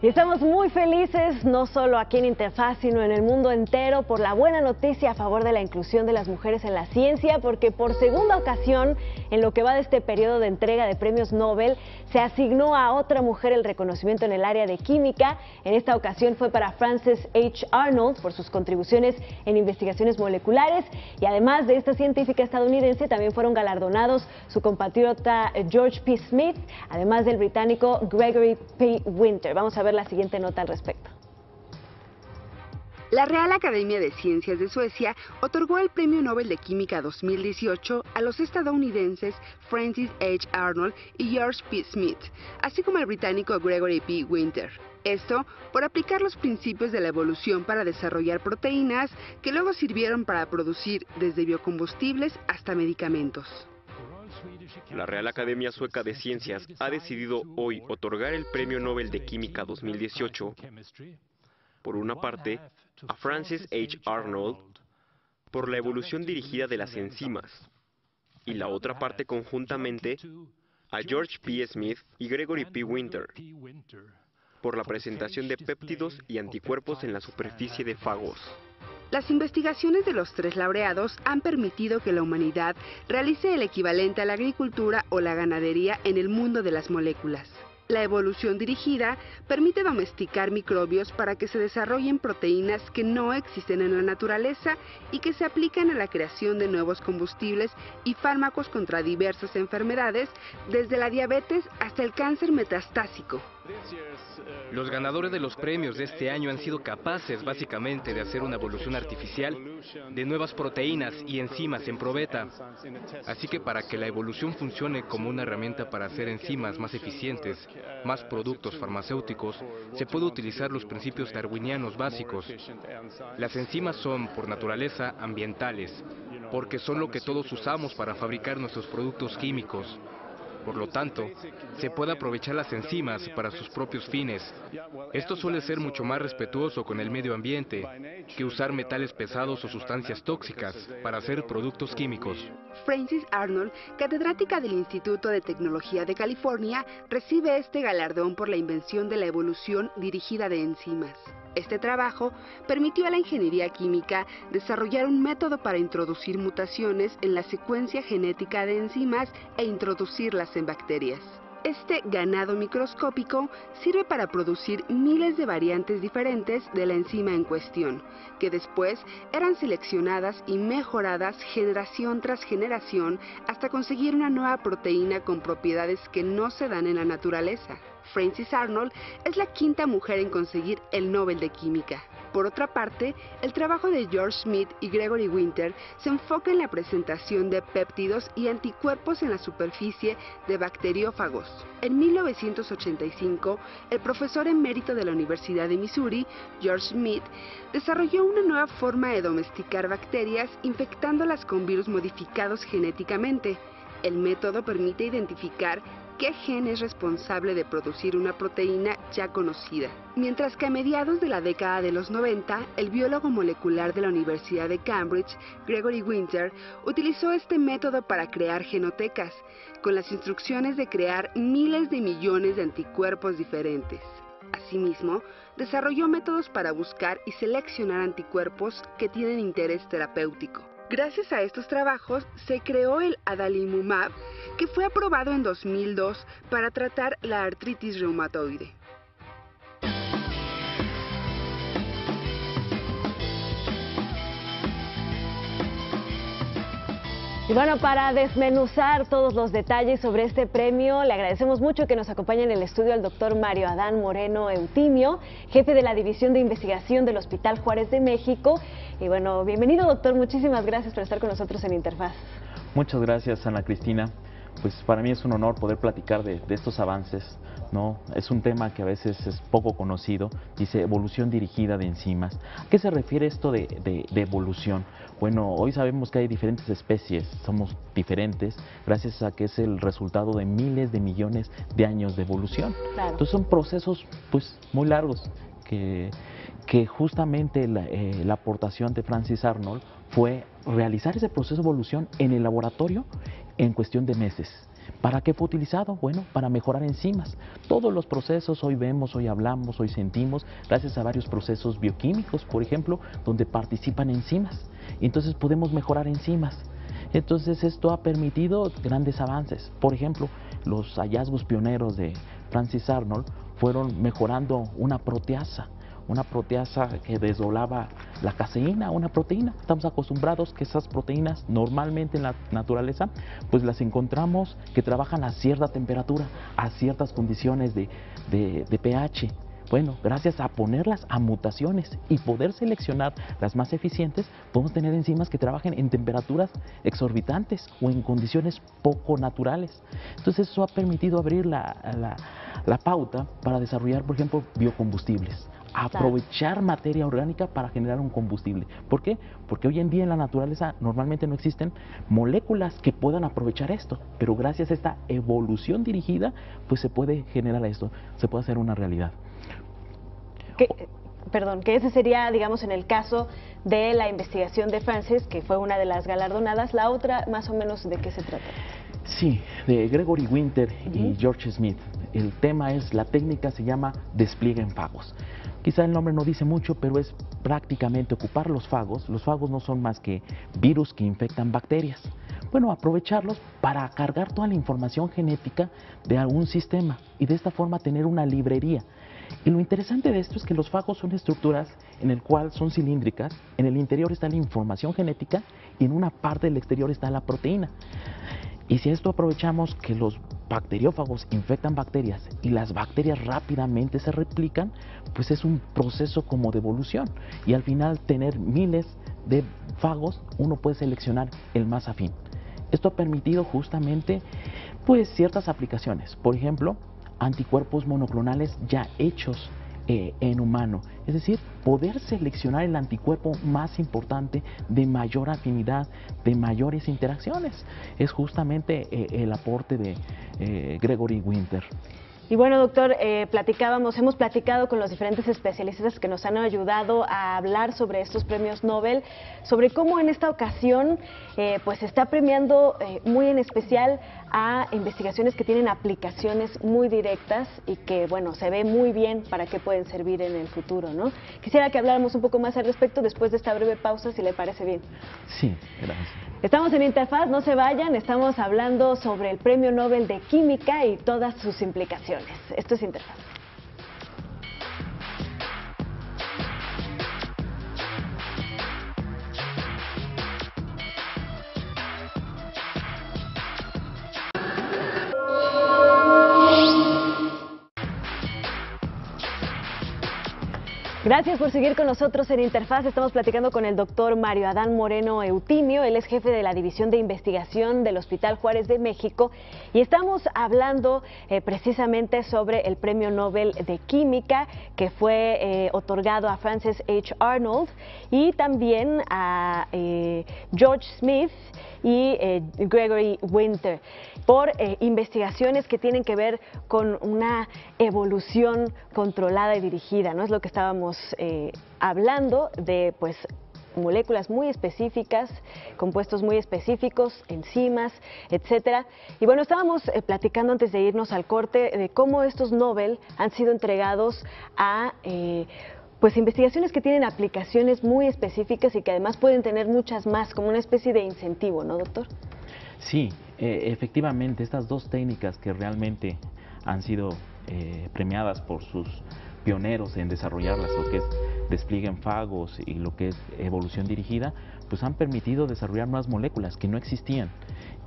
Y estamos muy felices, no solo aquí en Interfaz, sino en el mundo entero, por la buena noticia a favor de la inclusión de las mujeres en la ciencia, porque por segunda ocasión, en lo que va de este periodo de entrega de premios Nobel, se asignó a otra mujer el reconocimiento en el área de química. En esta ocasión fue para Frances H. Arnold por sus contribuciones en investigaciones moleculares, y además de esta científica estadounidense, también fueron galardonados su compatriota George P. Smith, además del británico Gregory P. Winter. Vamos a ver la siguiente nota al respecto. La Real Academia de Ciencias de Suecia otorgó el Premio Nobel de Química 2018 a los estadounidenses Frances H. Arnold y George P. Smith, así como al británico Gregory P. Winter. Esto por aplicar los principios de la evolución para desarrollar proteínas que luego sirvieron para producir desde biocombustibles hasta medicamentos. La Real Academia Sueca de Ciencias ha decidido hoy otorgar el Premio Nobel de Química 2018, por una parte, a Frances H. Arnold por la evolución dirigida de las enzimas, y la otra parte conjuntamente a George P. Smith y Gregory P. Winter por la presentación de péptidos y anticuerpos en la superficie de fagos. Las investigaciones de los tres laureados han permitido que la humanidad realice el equivalente a la agricultura o la ganadería en el mundo de las moléculas. La evolución dirigida permite domesticar microbios para que se desarrollen proteínas que no existen en la naturaleza y que se aplican a la creación de nuevos combustibles y fármacos contra diversas enfermedades, desde la diabetes hasta el cáncer metastásico. Los ganadores de los premios de este año han sido capaces básicamente de hacer una evolución artificial de nuevas proteínas y enzimas en probeta. Así que para que la evolución funcione como una herramienta para hacer enzimas más eficientes, más productos farmacéuticos, se puede utilizar los principios darwinianos básicos. Las enzimas son, por naturaleza, ambientales, porque son lo que todos usamos para fabricar nuestros productos químicos. Por lo tanto, se puede aprovechar las enzimas para sus propios fines. Esto suele ser mucho más respetuoso con el medio ambiente que usar metales pesados o sustancias tóxicas para hacer productos químicos. Frances Arnold, catedrática del Instituto de Tecnología de California, recibe este galardón por la invención de la evolución dirigida de enzimas. Este trabajo permitió a la ingeniería química desarrollar un método para introducir mutaciones en la secuencia genética de enzimas e introducirlas en bacterias. Este ganado microscópico sirve para producir miles de variantes diferentes de la enzima en cuestión, que después eran seleccionadas y mejoradas generación tras generación hasta conseguir una nueva proteína con propiedades que no se dan en la naturaleza. Frances Arnold es la quinta mujer en conseguir el Nobel de Química. Por otra parte, el trabajo de George Smith y Gregory Winter se enfoca en la presentación de péptidos y anticuerpos en la superficie de bacteriófagos. En 1985, el profesor emérito de la Universidad de Missouri, George Smith, desarrolló una nueva forma de domesticar bacterias infectándolas con virus modificados genéticamente. El método permite identificar qué gen es responsable de producir una proteína ya conocida. Mientras que a mediados de la década de los 90, el biólogo molecular de la Universidad de Cambridge, Gregory Winter, utilizó este método para crear genotecas, con las instrucciones de crear miles de millones de anticuerpos diferentes. Asimismo, desarrolló métodos para buscar y seleccionar anticuerpos que tienen interés terapéutico. Gracias a estos trabajos se creó el adalimumab, que fue aprobado en 2002 para tratar la artritis reumatoide. Y bueno, para desmenuzar todos los detalles sobre este premio, le agradecemos mucho que nos acompañe en el estudio al doctor Mario Adán Moreno Eutimio, jefe de la División de Investigación del Hospital Juárez de México. Y bueno, bienvenido, doctor, muchísimas gracias por estar con nosotros en Interfaz. Muchas gracias, Ana Cristina. Pues para mí es un honor poder platicar de estos avances, ¿no? Es un tema que a veces es poco conocido, dice evolución dirigida de enzimas. ¿A qué se refiere esto de evolución? Bueno, hoy sabemos que hay diferentes especies, somos diferentes, gracias a que es el resultado de miles de millones de años de evolución. Claro. Entonces son procesos pues muy largos que justamente la aportación de Frances Arnold fue realizar ese proceso de evolución en el laboratorio en cuestión de meses. ¿Para qué fue utilizado? Bueno, para mejorar enzimas. Todos los procesos hoy vemos, hoy hablamos, hoy sentimos, gracias a varios procesos bioquímicos, por ejemplo, donde participan enzimas. Y entonces podemos mejorar enzimas. Entonces esto ha permitido grandes avances. Por ejemplo, los hallazgos pioneros de Francis Arnold fueron mejorando una proteasa que desdoblaba la caseína, una proteína. Estamos acostumbrados que esas proteínas normalmente en la naturaleza pues las encontramos que trabajan a cierta temperatura, a ciertas condiciones de pH. Bueno, gracias a ponerlas a mutaciones y poder seleccionar las más eficientes, podemos tener enzimas que trabajen en temperaturas exorbitantes o en condiciones poco naturales. Entonces eso ha permitido abrir la pauta para desarrollar, por ejemplo, biocombustibles. Aprovechar materia orgánica para generar un combustible. ¿Por qué? Porque hoy en día en la naturaleza normalmente no existen moléculas que puedan aprovechar esto, pero gracias a esta evolución dirigida, pues se puede generar esto, se puede hacer una realidad. Que ese sería, digamos, en el caso de la investigación de Francis, que fue una de las galardonadas. La otra, más o menos, ¿de qué se trata? Sí, de Gregory Winter y George Smith. El tema es, la técnica se llama despliegue en fagos. Quizá el nombre no dice mucho, pero es prácticamente ocupar los fagos. Los fagos no son más que virus que infectan bacterias. Bueno, aprovecharlos para cargar toda la información genética de algún sistema y de esta forma tener una librería. Y lo interesante de esto es que los fagos son estructuras en el cual son cilíndricas, en el interior está la información genética y en una parte del exterior está la proteína. Y si esto aprovechamos que los bacteriófagos infectan bacterias y las bacterias rápidamente se replican, pues es un proceso como de evolución. Y al final tener miles de fagos, uno puede seleccionar el más afín. Esto ha permitido justamente pues ciertas aplicaciones. Por ejemplo, anticuerpos monoclonales ya hechos en humano, es decir, poder seleccionar el anticuerpo más importante, de mayor afinidad, de mayores interacciones, es justamente el aporte de Gregory Winter. Y bueno, doctor, hemos platicado con los diferentes especialistas que nos han ayudado a hablar sobre estos premios Nobel, sobre cómo en esta ocasión pues se está premiando muy en especial a investigaciones que tienen aplicaciones muy directas y que, bueno, se ve muy bien para qué pueden servir en el futuro, ¿no? Quisiera que habláramos un poco más al respecto después de esta breve pausa, si le parece bien. Sí, gracias. Estamos en Interfaz, no se vayan, estamos hablando sobre el Premio Nobel de Química y todas sus implicaciones. Esto es Interfaz. Gracias por seguir con nosotros en Interfaz. Estamos platicando con el doctor Mario Adán Moreno Eutimio. Él es jefe de la División de Investigación del Hospital Juárez de México y estamos hablando precisamente sobre el Premio Nobel de Química que fue otorgado a Francis H. Arnold y también a George Smith y Gregory Winter por investigaciones que tienen que ver con una evolución controlada y dirigida, ¿no? Es lo que estábamos hablando de, pues, moléculas muy específicas, compuestos muy específicos, enzimas, etcétera. Y bueno, estábamos platicando antes de irnos al corte de cómo estos Nobel han sido entregados a pues investigaciones que tienen aplicaciones muy específicas y que además pueden tener muchas más, como una especie de incentivo, ¿no, doctor? Sí, efectivamente, estas dos técnicas que realmente han sido premiadas por sus pioneros en desarrollarlas, lo que es despliegue en fagos y lo que es evolución dirigida, pues han permitido desarrollar nuevas moléculas que no existían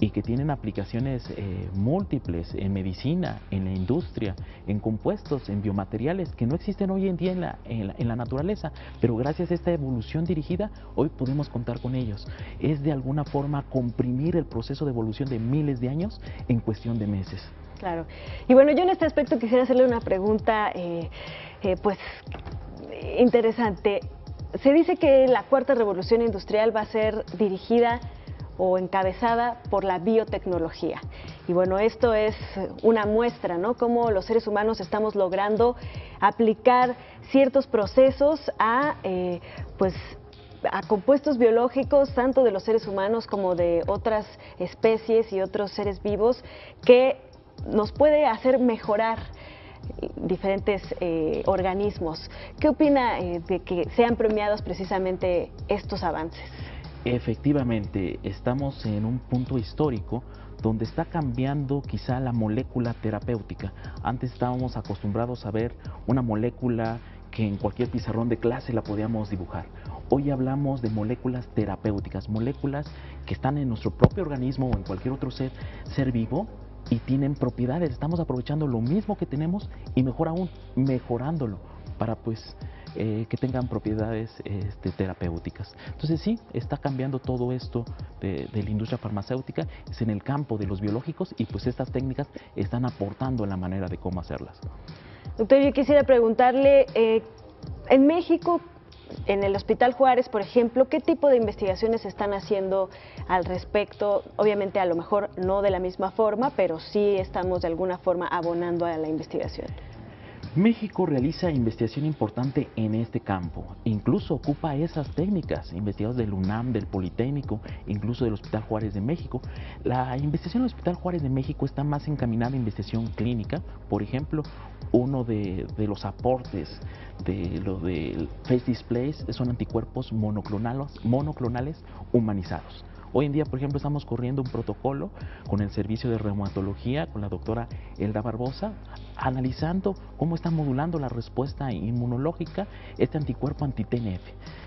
y que tienen aplicaciones múltiples en medicina, en la industria, en compuestos, en biomateriales que no existen hoy en día en la naturaleza, pero gracias a esta evolución dirigida hoy podemos contar con ellos. Es de alguna forma comprimir el proceso de evolución de miles de años en cuestión de meses. Claro. Y bueno, yo en este aspecto quisiera hacerle una pregunta pues interesante. Se dice que la cuarta revolución industrial va a ser dirigida o encabezada por la biotecnología. Y bueno, esto es una muestra, ¿no? Cómo los seres humanos estamos logrando aplicar ciertos procesos a pues a compuestos biológicos, tanto de los seres humanos como de otras especies y otros seres vivos, que nos puede hacer mejorar diferentes organismos. ¿Qué opina de que sean premiados precisamente estos avances? Efectivamente, estamos en un punto histórico donde está cambiando quizá la molécula terapéutica. Antes estábamos acostumbrados a ver una molécula que en cualquier pizarrón de clase la podíamos dibujar. Hoy hablamos de moléculas terapéuticas, moléculas que están en nuestro propio organismo o en cualquier otro ser vivo y tienen propiedades. Estamos aprovechando lo mismo que tenemos y mejor aún, mejorándolo para pues que tengan propiedades terapéuticas. Entonces sí, está cambiando todo esto de la industria farmacéutica, es en el campo de los biológicos y pues estas técnicas están aportando la manera de cómo hacerlas. Doctor, yo quisiera preguntarle, en México, en el Hospital Juárez, por ejemplo, ¿qué tipo de investigaciones se están haciendo al respecto? Obviamente, a lo mejor no de la misma forma, pero sí estamos de alguna forma abonando a la investigación. México realiza investigación importante en este campo, incluso ocupa esas técnicas, investigadores del UNAM, del Politécnico, incluso del Hospital Juárez de México. La investigación del Hospital Juárez de México está más encaminada a investigación clínica. Por ejemplo, uno de los aportes de lo del Face Displays son anticuerpos monoclonales humanizados. Hoy en día, por ejemplo, estamos corriendo un protocolo con el servicio de reumatología, con la doctora Elda Barbosa, analizando cómo está modulando la respuesta inmunológica este anticuerpo anti-TNF.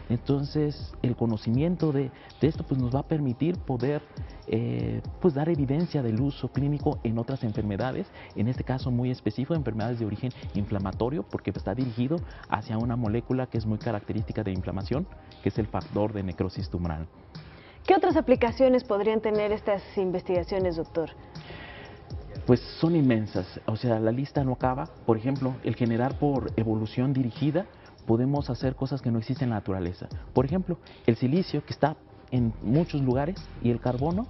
Entonces, el conocimiento de esto pues, nos va a permitir poder pues, dar evidencia del uso clínico en otras enfermedades, en este caso muy específico, enfermedades de origen inflamatorio, porque está dirigido hacia una molécula que es muy característica de inflamación, que es el factor de necrosis tumoral. ¿Qué otras aplicaciones podrían tener estas investigaciones, doctor? Pues son inmensas, o sea, la lista no acaba. Por ejemplo, el generar por evolución dirigida, podemos hacer cosas que no existen en la naturaleza. Por ejemplo, el silicio, que está en muchos lugares, y el carbono,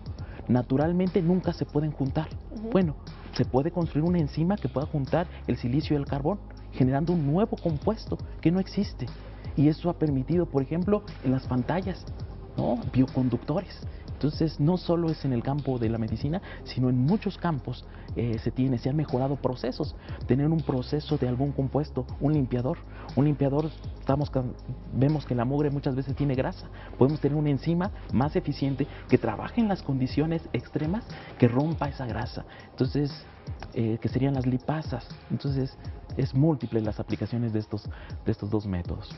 naturalmente nunca se pueden juntar. Bueno, se puede construir una enzima que pueda juntar el silicio y el carbón, generando un nuevo compuesto que no existe. Y eso ha permitido, por ejemplo, en las pantallas, ¿no? Bioconductores. Entonces, no solo es en el campo de la medicina, sino en muchos campos se han mejorado procesos. Tener un proceso de algún compuesto, un limpiador, vemos que la mugre muchas veces tiene grasa. Podemos tener una enzima más eficiente que trabaje en las condiciones extremas, que rompa esa grasa. Entonces, que serían las lipasas. Entonces, es múltiple las aplicaciones de estos dos métodos.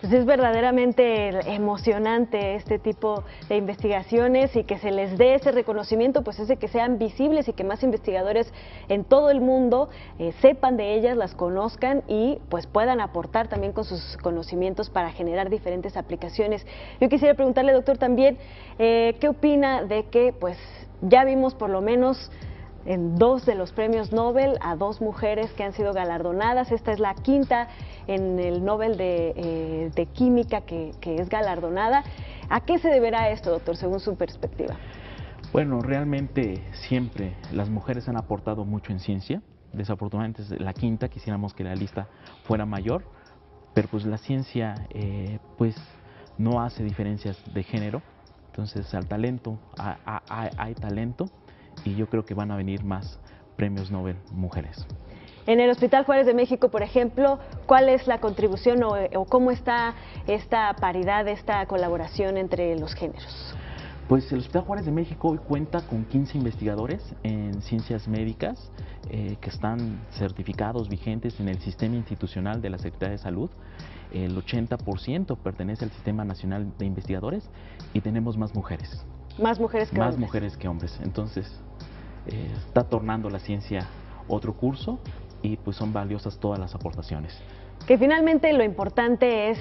Pues es verdaderamente emocionante este tipo de investigaciones y que se les dé ese reconocimiento, pues es de que sean visibles y que más investigadores en todo el mundo sepan de ellas, las conozcan y pues puedan aportar también con sus conocimientos para generar diferentes aplicaciones. Yo quisiera preguntarle, doctor, también, ¿qué opina de que pues ya vimos por lo menos en 2 de los premios Nobel a 2 mujeres que han sido galardonadas? Esta es la quinta en el Nobel de Química que es galardonada. ¿A qué se deberá esto, doctor, según su perspectiva? Bueno, realmente siempre las mujeres han aportado mucho en ciencia. Desafortunadamente es la quinta, quisiéramos que la lista fuera mayor, pero pues la ciencia pues no hace diferencias de género. Entonces al talento, hay talento. Y yo creo que van a venir más premios Nobel mujeres. En el Hospital Juárez de México, por ejemplo, ¿cuál es la contribución o cómo está esta paridad, esta colaboración entre los géneros? Pues el Hospital Juárez de México hoy cuenta con 15 investigadores en ciencias médicas que están certificados, vigentes en el sistema institucional de la Secretaría de Salud. El 80% pertenece al Sistema Nacional de Investigadores y tenemos más mujeres. Más mujeres que hombres. Más mujeres que hombres. Entonces, está tornando la ciencia otro curso y pues son valiosas todas las aportaciones. Que finalmente lo importante es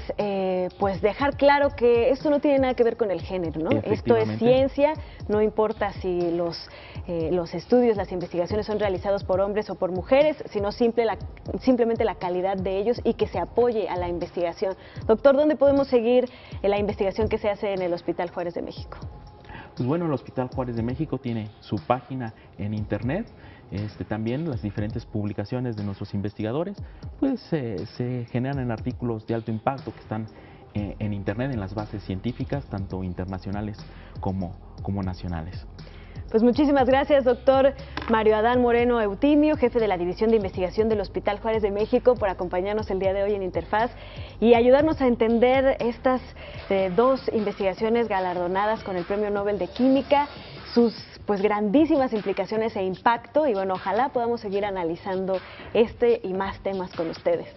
pues dejar claro que esto no tiene nada que ver con el género, ¿no? Esto es ciencia, no importa si los estudios, las investigaciones son realizados por hombres o por mujeres, sino simplemente la calidad de ellos y que se apoye a la investigación. Doctor, ¿dónde podemos seguir la investigación que se hace en el Hospital Juárez de México? Pues bueno, el Hospital Juárez de México tiene su página en internet, también las diferentes publicaciones de nuestros investigadores, pues se generan en artículos de alto impacto que están en Internet, en las bases científicas, tanto internacionales como nacionales. Pues muchísimas gracias, doctor Mario Adán Moreno Eutimio, jefe de la División de Investigación del Hospital Juárez de México, por acompañarnos el día de hoy en Interfaz y ayudarnos a entender estas dos investigaciones galardonadas con el Premio Nobel de Química, sus pues grandísimas implicaciones e impacto, y bueno, ojalá podamos seguir analizando este y más temas con ustedes.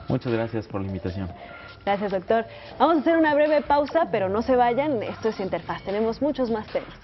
Muchas gracias por la invitación. Gracias, doctor. Vamos a hacer una breve pausa, pero no se vayan, esto es Interfaz, tenemos muchos más temas.